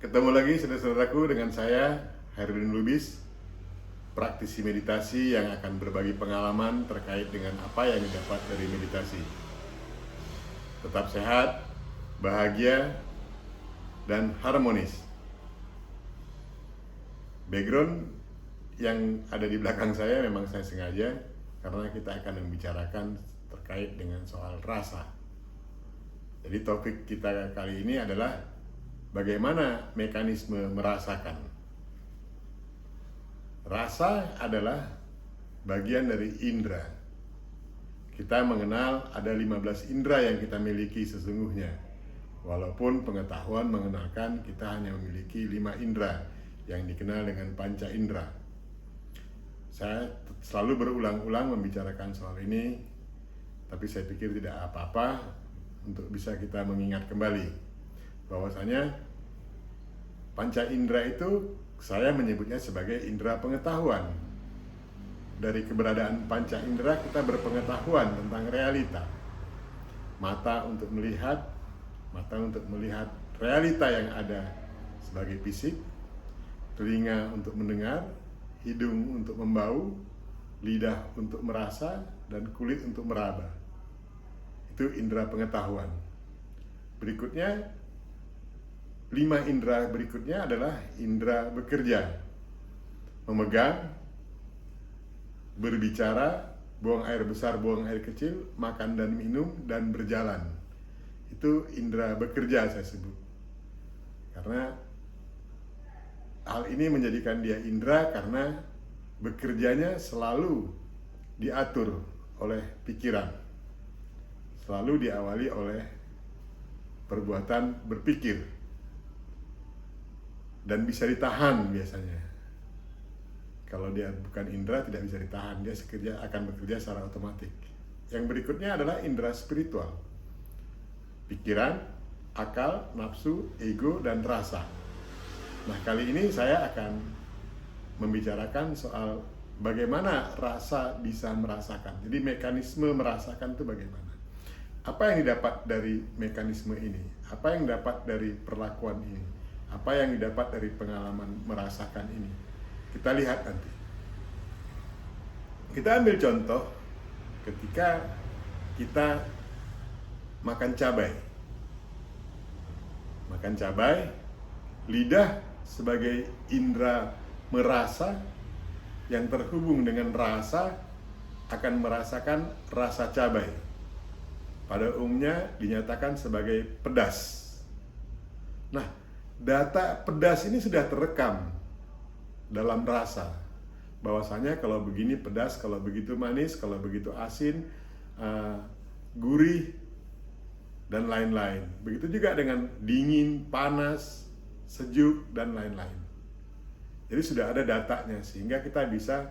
Ketemu lagi saudara-saudaraku dengan saya, Herudin Lubis, praktisi meditasi yang akan berbagi pengalaman terkait dengan apa yang didapat dari meditasi. Tetap sehat, bahagia, dan harmonis. Background yang ada di belakang saya memang saya sengaja karena kita akan membicarakan terkait dengan soal rasa. Jadi topik kita kali ini adalah bagaimana mekanisme merasakan. Rasa adalah bagian dari indera. Kita mengenal ada 15 indera yang kita miliki sesungguhnya. Walaupun pengetahuan mengenalkan kita hanya memiliki 5 indera yang dikenal dengan panca indera. Saya selalu berulang-ulang membicarakan soal ini, tapi saya pikir tidak apa-apa untuk bisa kita mengingat kembali bahwasanya panca indera itu saya menyebutnya sebagai indera pengetahuan. Dari keberadaan panca indera kita berpengetahuan tentang realita. Mata untuk melihat realita yang ada sebagai fisik, telinga untuk mendengar, hidung untuk membau, lidah untuk merasa, dan kulit untuk meraba. Itu indera pengetahuan. Berikutnya, 5 indera berikutnya adalah indera bekerja. Memegang, berbicara, buang air besar, buang air kecil, makan dan minum, dan berjalan. Itu indera bekerja saya sebut. Karena hal ini menjadikan dia indera karena bekerjanya selalu diatur oleh pikiran. Selalu diawali oleh perbuatan berpikir. Dan bisa ditahan biasanya. Kalau dia bukan indera tidak bisa ditahan, dia akan bekerja secara otomatis. Yang berikutnya adalah indera spiritual. Pikiran, akal, nafsu, ego, dan rasa. Nah, kali ini saya akan membicarakan soal bagaimana rasa bisa merasakan. Jadi mekanisme merasakan itu bagaimana? Apa yang didapat dari mekanisme ini? Apa yang didapat dari perlakuan ini? Apa yang didapat dari pengalaman merasakan ini? Kita lihat nanti. Kita ambil contoh ketika kita makan cabai. Makan cabai, lidah sebagai indera merasa yang terhubung dengan rasa akan merasakan rasa cabai. Pada umumnya dinyatakan sebagai pedas. Nah, data pedas ini sudah terekam dalam rasa. Bahwasanya kalau begini pedas, kalau begitu manis, kalau begitu asin, gurih, dan lain-lain. Begitu juga dengan dingin, panas, sejuk, dan lain-lain. Jadi sudah ada datanya sehingga kita bisa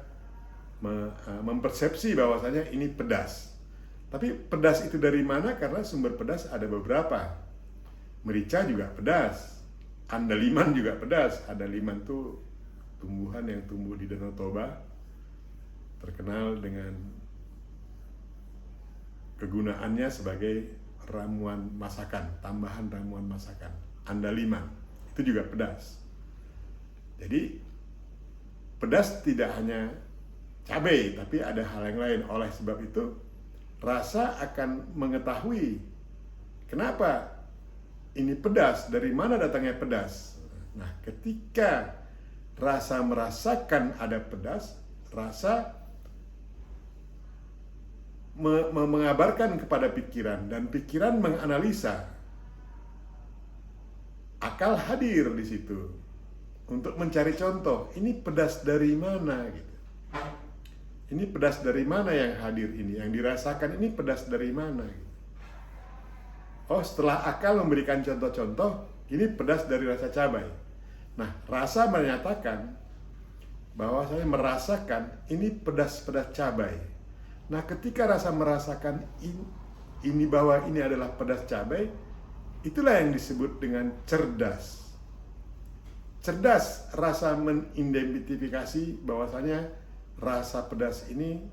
mempersepsi bahwasanya ini pedas. Tapi pedas itu dari mana? Karena sumber pedas ada beberapa. Merica juga pedas. Andaliman juga pedas. Andaliman itu tumbuhan yang tumbuh di Danau Toba, terkenal dengan kegunaannya sebagai ramuan masakan, tambahan ramuan masakan. Andaliman itu juga pedas. Jadi pedas tidak hanya cabai, tapi ada hal yang lain. Oleh sebab itu, rasa akan mengetahui kenapa ini pedas, dari mana datangnya pedas. Nah, ketika rasa merasakan ada pedas, rasa mengabarkan kepada pikiran, dan pikiran menganalisa. Akal hadir di situ untuk mencari contoh, ini pedas dari mana gitu. Ini pedas dari mana yang hadir ini, yang dirasakan ini pedas dari mana gitu. Oh, setelah akal memberikan contoh-contoh, ini pedas dari rasa cabai. Nah, rasa menyatakan bahwa saya merasakan ini pedas-pedas cabai. Nah, ketika rasa merasakan ini bahwa ini adalah pedas cabai, itulah yang disebut dengan cerdas. Cerdas rasa mengidentifikasi bahwasanya rasa pedas ini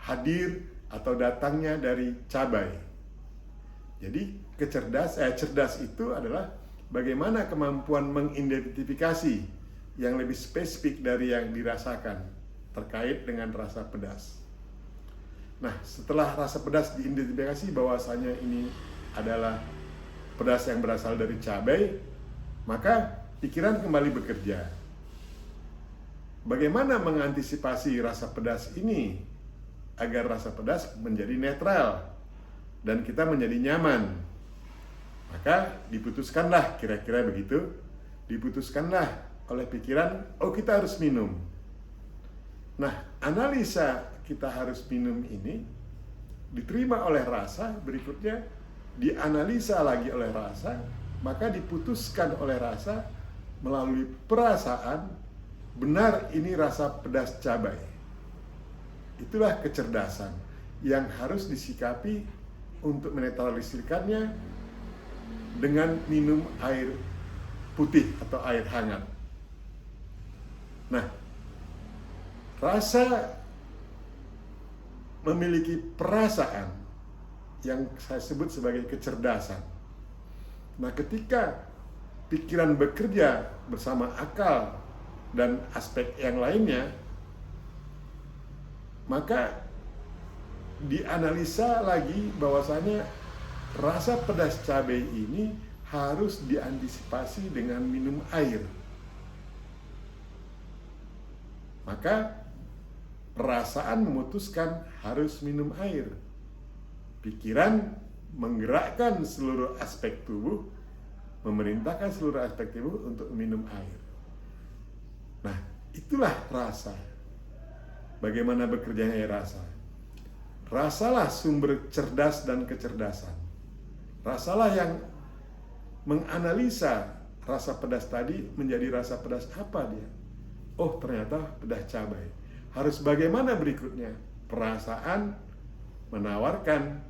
hadir atau datangnya dari cabai. Jadi cerdas itu adalah bagaimana kemampuan mengidentifikasi yang lebih spesifik dari yang dirasakan terkait dengan rasa pedas. Nah, setelah rasa pedas diidentifikasi bahwasanya ini adalah pedas yang berasal dari cabai, maka pikiran kembali bekerja. Bagaimana mengantisipasi rasa pedas ini agar rasa pedas menjadi netral dan kita menjadi nyaman? Maka diputuskanlah, kira-kira begitu, diputuskanlah oleh pikiran, oh kita harus minum. Nah, analisa kita harus minum ini diterima oleh rasa, berikutnya dianalisa lagi oleh rasa, maka diputuskan oleh rasa melalui perasaan, benar ini rasa pedas cabai. Itulah kecerdasan yang harus disikapi untuk menetralisirkannya dengan minum air putih atau air hangat. Nah, rasa memiliki perasaan yang saya sebut sebagai kecerdasan. Nah, ketika pikiran bekerja bersama akal dan aspek yang lainnya, maka dianalisa lagi bahwasanya rasa pedas cabai ini harus diantisipasi dengan minum air. Maka perasaan memutuskan harus minum air. Pikiran menggerakkan seluruh aspek tubuh, memerintahkan seluruh aspek tubuh untuk minum air. Nah, itulah rasa. Bagaimana bekerjanya rasa? Rasalah sumber cerdas dan kecerdasan. Rasalah yang menganalisa rasa pedas tadi menjadi rasa pedas apa dia. Oh, ternyata pedas cabai. Harus bagaimana berikutnya? Perasaan menawarkan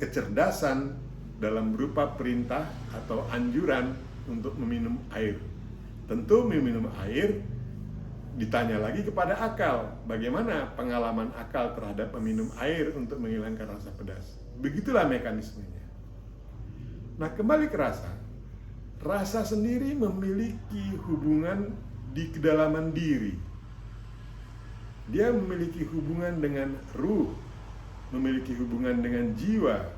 kecerdasan dalam berupa perintah atau anjuran untuk meminum air. Tentu meminum air ditanya lagi kepada akal. Bagaimana pengalaman akal terhadap meminum air untuk menghilangkan rasa pedas? Begitulah mekanismenya. Nah, kembali ke rasa. Rasa sendiri memiliki hubungan di kedalaman diri. Dia memiliki hubungan dengan ruh, memiliki hubungan dengan jiwa,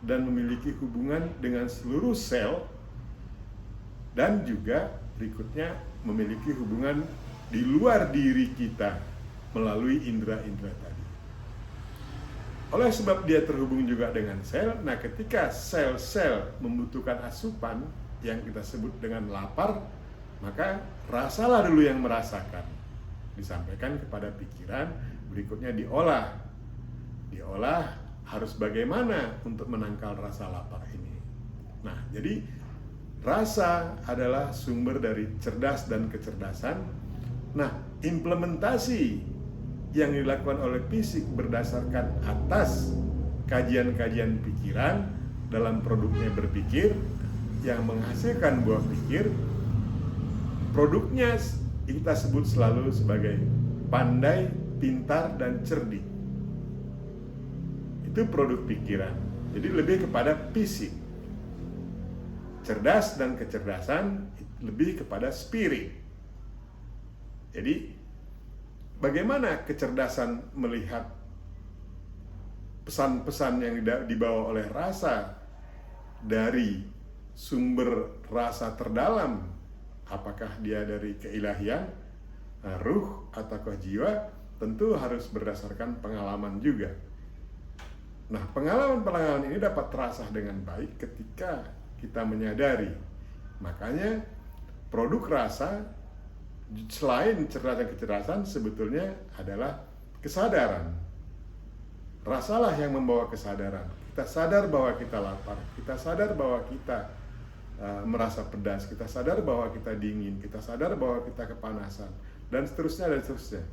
dan memiliki hubungan dengan seluruh sel, dan juga berikutnya memiliki hubungan di luar diri kita melalui indera-indera tadi. Oleh sebab dia terhubung juga dengan sel, nah ketika sel-sel membutuhkan asupan yang kita sebut dengan lapar, maka rasalah dulu yang merasakan. Disampaikan kepada pikiran, berikutnya diolah. Diolah harus bagaimana untuk menangkal rasa lapar ini. Nah, jadi rasa adalah sumber dari cerdas dan kecerdasan. Nah, implementasi yang dilakukan oleh fisik berdasarkan atas kajian-kajian pikiran dalam produknya berpikir yang menghasilkan buah pikir. Produknya kita sebut selalu sebagai pandai, pintar, dan cerdik. Itu produk pikiran. Jadi lebih kepada fisik. Cerdas dan kecerdasan lebih kepada spirit. Jadi bagaimana kecerdasan melihat pesan-pesan yang dibawa oleh rasa dari sumber rasa terdalam, apakah dia dari keilahian, ruh, ataukah jiwa, tentu harus berdasarkan pengalaman juga. Nah, pengalaman-pengalaman ini dapat terasa dengan baik ketika kita menyadari. Makanya produk rasa selain cerdas dan kecerdasan sebetulnya adalah kesadaran. Rasalah yang membawa kesadaran. Kita sadar bahwa kita lapar, kita sadar bahwa kita merasa pedas, kita sadar bahwa kita dingin, kita sadar bahwa kita kepanasan, dan seterusnya dan seterusnya.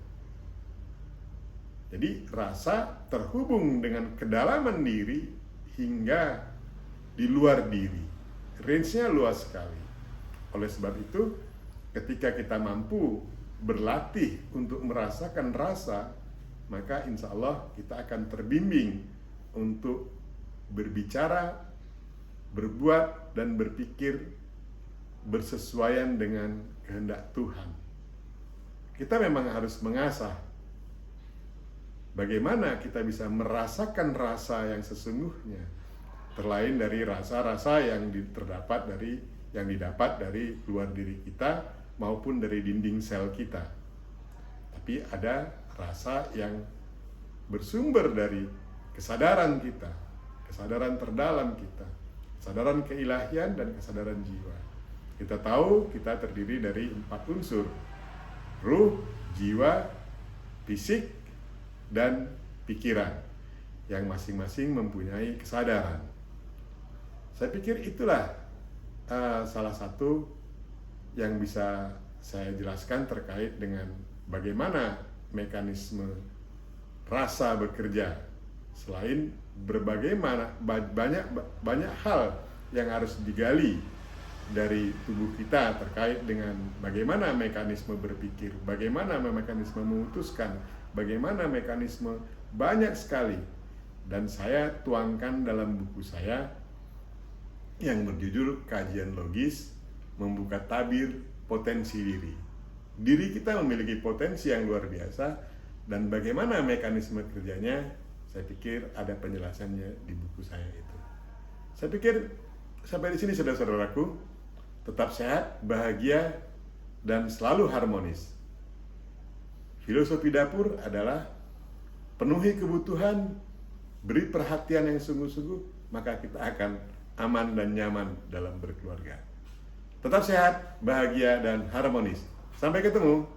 Jadi rasa terhubung dengan kedalaman diri hingga di luar diri. Range-nya luas sekali. Oleh sebab itu, ketika kita mampu berlatih untuk merasakan rasa, maka insya Allah kita akan terbimbing untuk berbicara berbuat dan berpikir bersesuaian dengan kehendak Tuhan. Kita memang harus mengasah bagaimana kita bisa merasakan rasa yang sesungguhnya, terlain dari rasa-rasa yang didapat dari luar diri kita maupun dari dinding sel kita. Tapi ada rasa yang bersumber dari kesadaran kita, kesadaran terdalam kita, kesadaran keilahian dan kesadaran jiwa. Kita tahu kita terdiri dari 4 unsur: ruh, jiwa, fisik, dan pikiran, yang masing-masing mempunyai kesadaran. Saya pikir itulah salah satu yang bisa saya jelaskan terkait dengan bagaimana mekanisme rasa bekerja, selain banyak hal yang harus digali dari tubuh kita terkait dengan bagaimana mekanisme berpikir, bagaimana mekanisme memutuskan, bagaimana mekanisme banyak sekali. Dan saya tuangkan dalam buku saya yang berjudul Kajian Logis Membuka Tabir Potensi Diri. Diri kita memiliki potensi yang luar biasa, dan bagaimana mekanisme kerjanya, saya pikir ada penjelasannya di buku saya itu. Saya pikir sampai di sini saudara-saudaraku, tetap sehat, bahagia, dan selalu harmonis. Filosofi dapur adalah penuhi kebutuhan, beri perhatian yang sungguh-sungguh, maka kita akan aman dan nyaman dalam berkeluarga. Tetap sehat, bahagia, dan harmonis. Sampai ketemu.